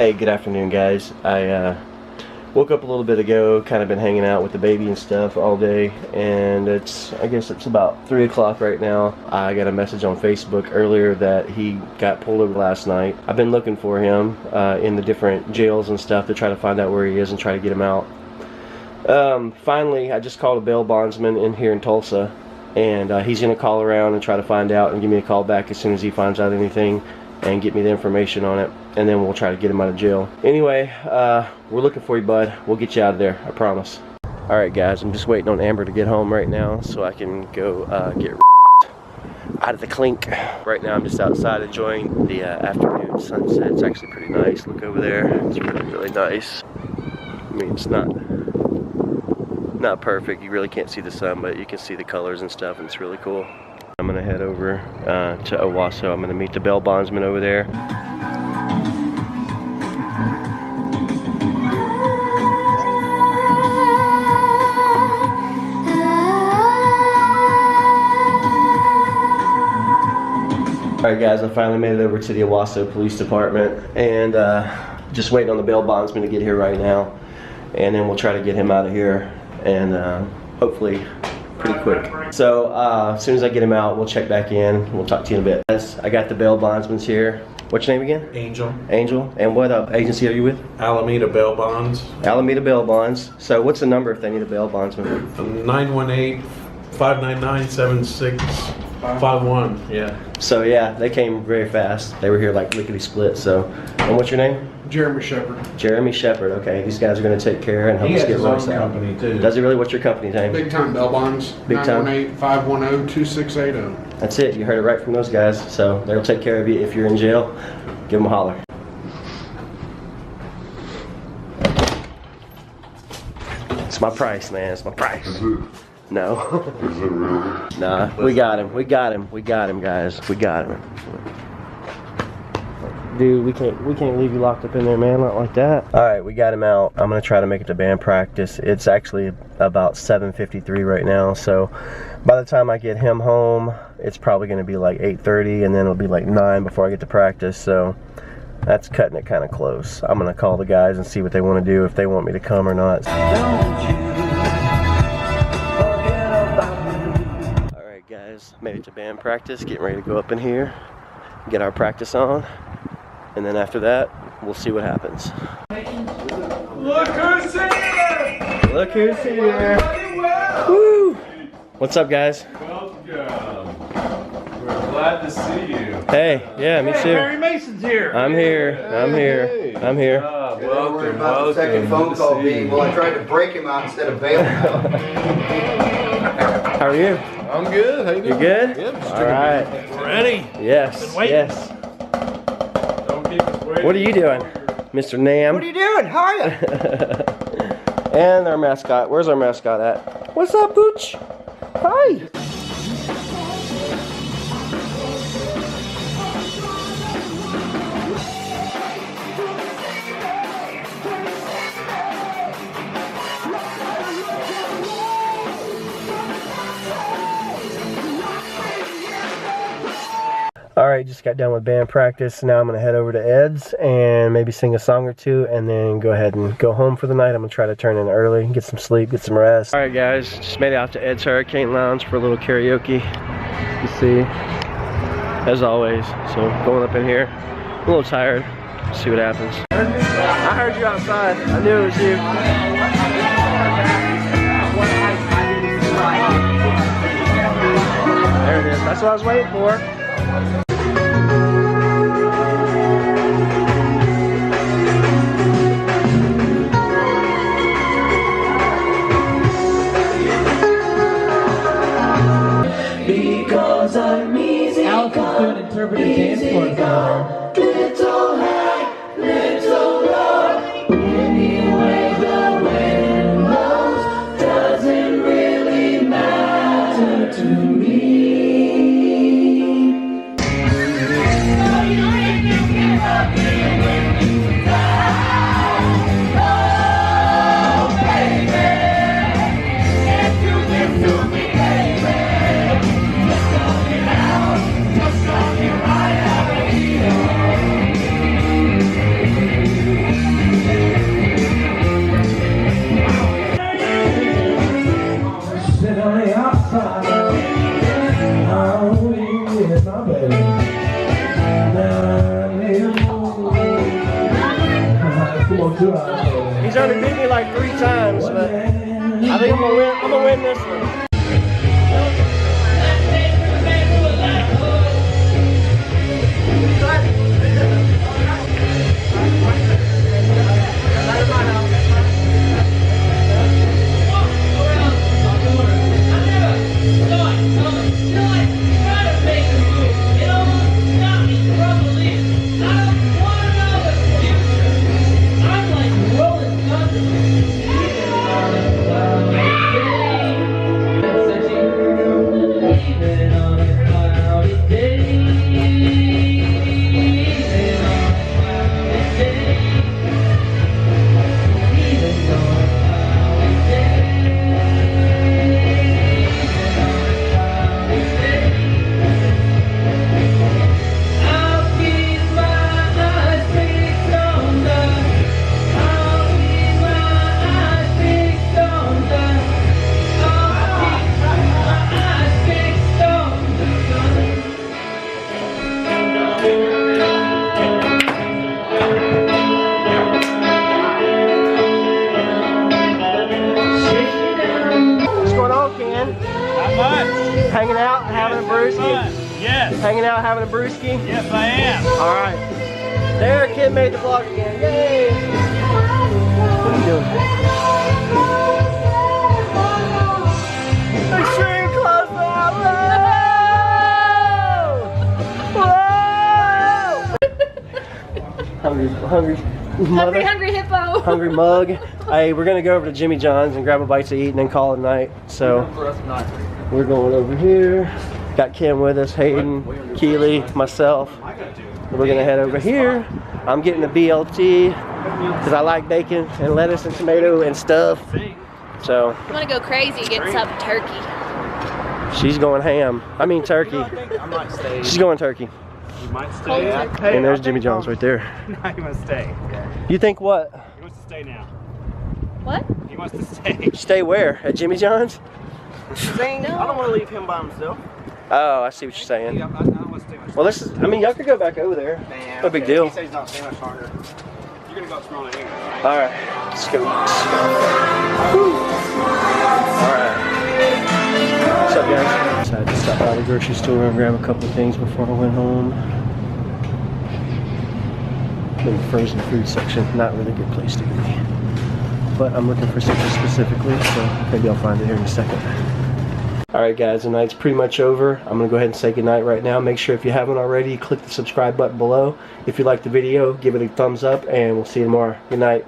Hey, good afternoon, guys. I woke up a little bit ago, kind of been hanging out with the baby and stuff all day, and I guess it's about 3 o'clock right now. I got a message on Facebook earlier that he got pulled over last night. I've been looking for him in the different jails and stuff to try to find out where he is and try to get him out. Finally, I just called a bail bondsman in here in Tulsa, and he's going to call around and try to find out and give me a call back as soon as he finds out anything and get me the information on it, and then we'll try to get him out of jail. Anyway, we're looking for you, bud. We'll get you out of there, I promise. Alright guys, I'm just waiting on Amber to get home right now so I can go get out of the clink. Right now I'm just outside enjoying the afternoon sunset. It's actually pretty nice. Look over there. It's really nice. I mean, it's not perfect. You really can't see the sun, but you can see the colors and stuff, and it's really cool. I'm gonna head over to Owasso. I'm gonna meet the bail bondsman over there. Alright guys, I finally made it over to the Owasso Police Department, and just waiting on the bail bondsman to get here right now, and then we'll try to get him out of here, and hopefully pretty quick. So as soon as I get him out, we'll check back in. We'll talk to you in a bit. Yes, I got the bail bondsman's here. What's your name again? Angel. Angel. And what agency are you with? Alameda Bail Bonds. Alameda Bail Bonds. So what's the number if they need a bail bondsman? 918-599-7651. Yeah. So yeah, they came very fast. They were here like lickety split. So, and what's your name? Jeremy Shepard. Jeremy Shepard. Okay, these guys are going to take care and help us get Royce out. Company too. Does he really? What's your company name? Big Time Bail Bonds. Big Time. 918-510-2680. That's it. You heard it right from those guys. So they'll take care of you if you're in jail. Give them a holler. It's my price, man. It's my price. Is it? No. Is it really? Nah. We got him. We got him. We got him, guys. We got him. Dude, we can't leave you locked up in there, man. Not like that. All right, we got him out. I'm gonna try to make it to band practice. It's actually about 7:53 right now, so by the time I get him home, it's probably gonna be like 8:30, and then it'll be like 9 before I get to practice. So that's cutting it kind of close. I'm gonna call the guys and see what they want to do, if they want me to come or not. All right, guys, made it to band practice. Getting ready to go up in here, get our practice on. And then after that, we'll see what happens. Look who's here! Look who's here! Woo! What's up, guys? Welcome. We're glad to see you. Hey, yeah, me too. Barry Mason's here. I'm here. I'm here. I'm here. Welcome, Worried about the second phone call being, well, I tried to break him out instead of bail him out. How are you? I'm good. How you doing? You good? Yep. All right. Ready? Yes. Been waiting. Yes. Don't keep us waiting. What are you doing, Mr. Nam? What are you doing? How are you? And our mascot. Where's our mascot at? What's up, Pooch? Hi. Alright, just got done with band practice. Now I'm going to head over to Ed's and maybe sing a song or two, and then go ahead and go home for the night. I'm going to try to turn in early, get some sleep, get some rest. Alright guys, just made it out to Ed's Hurricane Lounge for a little karaoke. You see, as always. So going up in here, a little tired. See what happens. I heard you outside. I knew it was you. There it is. That's what I was waiting for. Because I'm easy. Alex is doing interpretive dance for us. Little high, little low. Anyway, the wind blows doesn't really matter to me. He's only beat me like 3 times, but I think I'm gonna win this one. Hanging out, having a brewski? Yes. Hanging out, having a brewski? Yes, I am. All right. There, kid made the vlog again. Yay! What are you doing? Extreme close up! Whoa! Whoa! Hungry mother. Hungry hippo. Hungry mug. Hey, we're gonna go over to Jimmy John's and grab a bite to eat and then call it a night. So we're going over here. Got Kim with us, Hayden, Keely, myself. We're gonna head over here. I'm getting a BLT because I like bacon and lettuce and tomato and stuff. So You want to go crazy, get some turkey. she's going ham. I mean turkey. I might stay. She's going turkey. You might Cold stay. turkey. And there's Jimmy John's right there. No, he must stay. You think what? He wants to stay now. What? He wants to stay. Stay where? At Jimmy John's? Saying, I don't want to leave him by himself. Oh, I see what you're saying. I don't want to stay much. Well, this is, I mean, y'all could go back over there. No big deal. He says he's not staying much longer. You're gonna go up Smyrna anyway, right? All right, let's go. Woo. All right. What's up, guys? Decided to stop by the grocery store and grab a couple of things before I went home. In the frozen food section, not really a good place to be. But I'm looking for something specifically, so maybe I'll find it here in a second. Alright guys, the night's pretty much over. I'm going to go ahead and say goodnight right now. Make sure if you haven't already, click the subscribe button below. If you liked the video, give it a thumbs up, and we'll see you tomorrow. Good night.